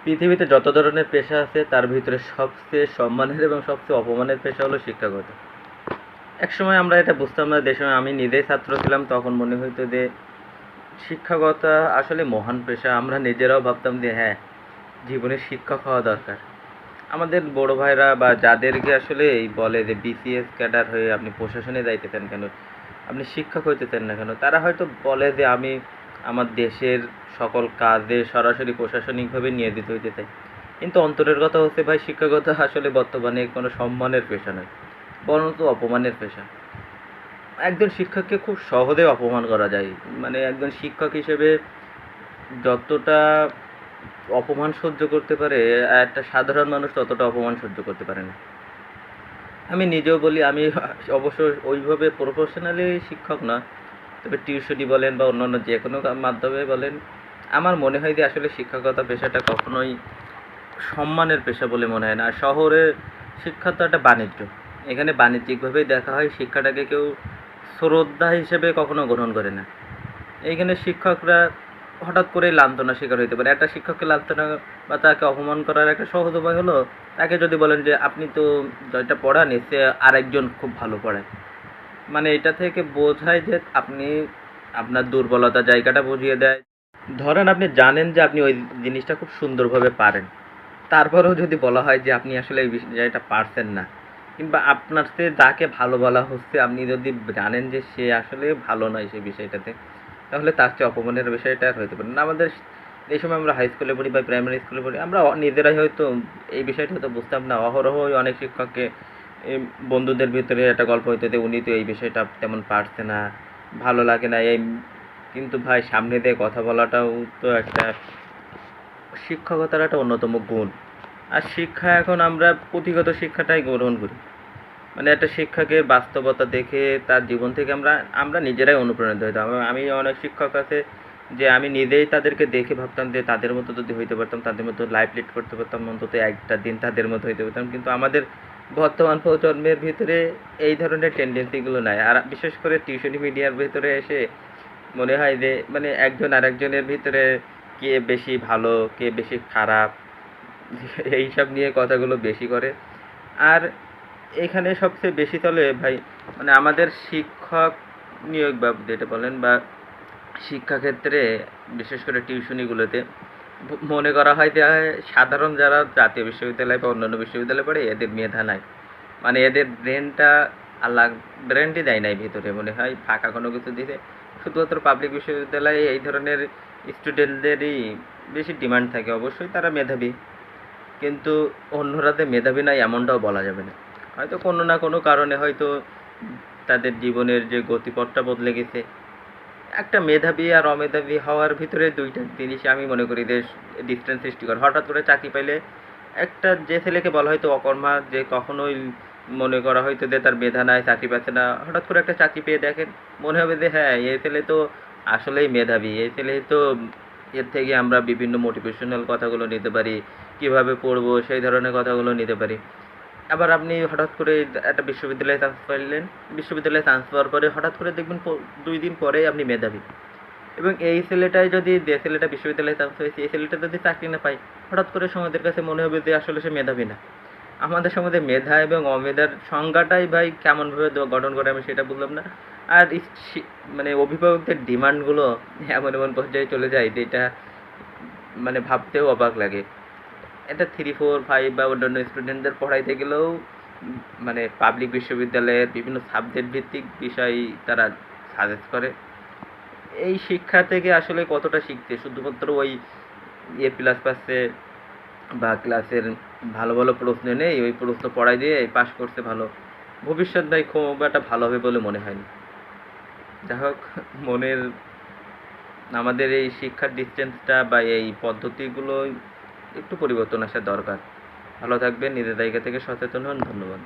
পৃথিবীতে যত ধরনের পেশা আছে তার ভিতরে সবচেয়ে সম্মানের এবং সবচেয়ে অপমানের পেশা হলো শিক্ষকতা। একসময় আমরা এটা বুঝতাম না, যে সময় আমি নিজেই ছাত্র ছিলাম তখন মনে হইতো যে শিক্ষকতা আসলে মহান পেশা। আমরা নিজেরাও ভাবতাম যে হ্যাঁ, জীবনে শিক্ষক হওয়া দরকার। আমাদের বড় ভাইরা বা যাদেরকে আসলে এই বলে যে বিসিএস ক্যাডার হয়ে আপনি প্রশাসনে যাইতে চান কেন, আপনি শিক্ষক হইতে চান না কেন, তারা হয়তো বলে যে আমি আমার দেশের সকল কাজে সরাসরি প্রশাসনিকভাবে নিয়োজিত হইতে চাই। কিন্তু অন্তরের কথা হচ্ছে ভাই, শিক্ষকতা আসলে বর্তমানে কোনো সম্মানের পেশা নয়, বরঞ্চ অপমানের পেশা। একজন শিক্ষককে খুব সহজে অপমান করা যায়। মানে একজন শিক্ষক হিসেবে যতটা অপমান সহ্য করতে পারে একটা সাধারণ মানুষ, ততটা অপমান সহ্য করতে পারে না। আমি নিজেও বলি, আমি অবশ্য ওইভাবে প্রফেশনালি শিক্ষক না, তবে টিউশনি বলেন বা অন্যান্য যে কোনো মাধ্যমে বলেন, আমার মনে হয় যে আসলে শিক্ষকতা পেশাটা কখনোই সম্মানের পেশা বলে মনে হয় না। আর শহরে শিক্ষা তো একটা বাণিজ্য, এখানে বাণিজ্যিকভাবেই দেখা হয়, শিক্ষাটাকে কেউ শ্রদ্ধা হিসেবে কখনো গ্রহণ করে না। এইখানে শিক্ষকরা হঠাৎ করেই লাঞ্ছনার শিকার হইতে পারে। একটা শিক্ষককে লাঞ্ছনা বা তাকে অপমান করার একটা সহজ উপায় হলো, তাকে যদি বলেন যে আপনি তো যেটা পড়ান সে আরেকজন খুব ভালো পড়ায়, মানে এটা থেকে বোঝায় যে আপনি আপনার দুর্বলতা জায়গাটা বুঝিয়ে দেয়। ধরেন আপনি জানেন যে আপনি ওই জিনিসটা খুব সুন্দরভাবে পারেন, তারপরেও যদি বলা হয় যে আপনি আসলে এই বিষয়টা পারছেন না, কিংবা আপনার সে যাকে ভালো বলা হচ্ছে আপনি যদি জানেন যে সে আসলে ভালো নয় সেই বিষয়টাতে, তাহলে তার চেয়ে অপমানের বিষয়টা আর হইতে পারে না। আমাদের এই সময় আমরা হাই স্কুলে পড়ি বা প্রাইমারি স্কুলে পড়ি, আমরা নিজেরাই হয়তো এই বিষয়টা হয়তো বুঝতাম না। অহরহই অনেক শিক্ষককে বন্ধুদের ভিতরে একটা গল্প হইতো যে উনি তো এই বিষয়টা তেমন পারছে না, ভালো লাগে না এই। কিন্তু ভাই, সামনে দিয়ে কথা বলাটাও তো একটা শিক্ষকতার একটা অন্যতম গুণ। আর শিক্ষা এখন আমরা পুঁথিগত শিক্ষাটাই গ্রহণ করি। মানে একটা শিক্ষকের বাস্তবতা দেখে তার জীবন থেকে আমরা আমরা নিজেরাই অনুপ্রাণিত হইতাম। আমি অনেক শিক্ষক আছে যে আমি নিজেই তাদেরকে দেখে ভাবতাম যে তাদের মতো যদি হইতে পারতাম, তাদের মতো লাইফ লিড করতে পারতাম, অন্তত একটা দিন তাদের মতো হইতে পারতাম। কিন্তু আমাদের বর্তমান প্রজন্মের ভিতরে এই ধরনের টেন্ডেন্সিগুলো নাই। আর বিশেষ করে টিউশনি মিডিয়ার ভিতরে এসে মনে হয় যে মানে একজন আরেকজনের ভিতরে কে বেশি ভালো, কে বেশি খারাপ, এইসব নিয়ে কথাগুলো বেশি করে। আর এখানে সবচেয়ে বেশি চলে ভাই, মানে আমাদের শিক্ষক নিয়োগ বা যেটা বলেন বা শিক্ষাক্ষেত্রে, বিশেষ করে টিউশনিগুলোতে মনে করা হয় যে সাধারণ যারা জাতীয় বিশ্ববিদ্যালয় বা অন্যান্য বিশ্ববিদ্যালয়ে পড়ে এদের মেধা নাই। মানে এদের ব্রেনটা আল্লাহ ব্রেনটি দেয় নাই ভিতরে, মনে হয় ফাঁকা কোনো কিছু দিতে। শুধুমাত্র পাবলিক বিশ্ববিদ্যালয়ে এই ধরনের স্টুডেন্টদেরই বেশি ডিমান্ড থাকে। অবশ্যই তারা মেধাবী, কিন্তু অন্যরা যে মেধাবী নাই এমনটাও বলা যাবে না। হয়তো কোনো না কোনো কারণে হয়তো তাদের জীবনের যে গতিপথটা বদলে গেছে। একটা মেধাবী আর অমেধাবী হওয়ার ভিতরে দুইটা জিনিস আমি মনে করি যে ডিস্টেন্স সৃষ্টি করে। হঠাৎ করে চাকরি পাইলে একটা যে ছেলেকে বলা হয়তো অকর্মা, যে কখনোই মনে করা হয়তো যে তার মেধা নাই, চাকরি পাচ্ছে না, হঠাৎ করে একটা চাকরি পেয়ে দেখেন, মনে হবে যে হ্যাঁ, এই ছেলে তো আসলেই মেধাবী, এই ছেলে তো এর থেকে আমরা বিভিন্ন মোটিভেশনাল কথাগুলো নিতে পারি, কিভাবে পড়বো সেই ধরনের কথাগুলো নিতে পারি। আবার আপনি হঠাৎ করে একটা বিশ্ববিদ্যালয়ে চান্স পাইলেন, বিশ্ববিদ্যালয়ে চান্স পাওয়ার পরে হঠাৎ করে দেখবেন 2 দিন পরেই আপনি মেধাবী। এবং এই ছেলেটাই যদি, যে ছেলেটা বিশ্ববিদ্যালয়ে চান্স হয়েছে, এই ছেলেটা যদি চাকরি না পায়, হঠাৎ করে সমাজের কাছে মনে হবে যে আসলে সে মেধাবী না। আমাদের সমাজে মেধা এবং অমেধার সংজ্ঞাটাই ভাই কেমনভাবে গঠন করে আমি সেটা বললাম না। আর মানে অভিভাবকদের ডিমান্ডগুলো এমন এমন পর্যায়ে চলে যায় যে এটা মানে ভাবতেও অবাক লাগে। এটা 3, 4, 5 বা অন্যান্য স্টুডেন্টদের পড়াইতে গেলেও মানে পাবলিক বিশ্ববিদ্যালয়ের বিভিন্ন সাবজেক্ট ভিত্তিক বিষয় তারা সাজেস্ট করে। এই শিক্ষা থেকে আসলে কতটা শিখতে, শুধুমাত্র ওই প্লাস পাচ্ছে বা ক্লাসের ভালো ভালো প্রশ্ন নেই, ওই প্রশ্ন পড়াই দিয়ে পাশ করছে ভালো, ভবিষ্যৎ ভাই খুব একটা ভালো হবে বলে মনে হয়নি। যাই হোক, মনের আমাদের এই শিক্ষার ডিস্টেন্সটা বা এই পদ্ধতিগুলো একটু পরিবর্তন আসা দরকার। ভালো থাকবেন, নিজের জায়গা থেকে সচেতন হন। ধন্যবাদ।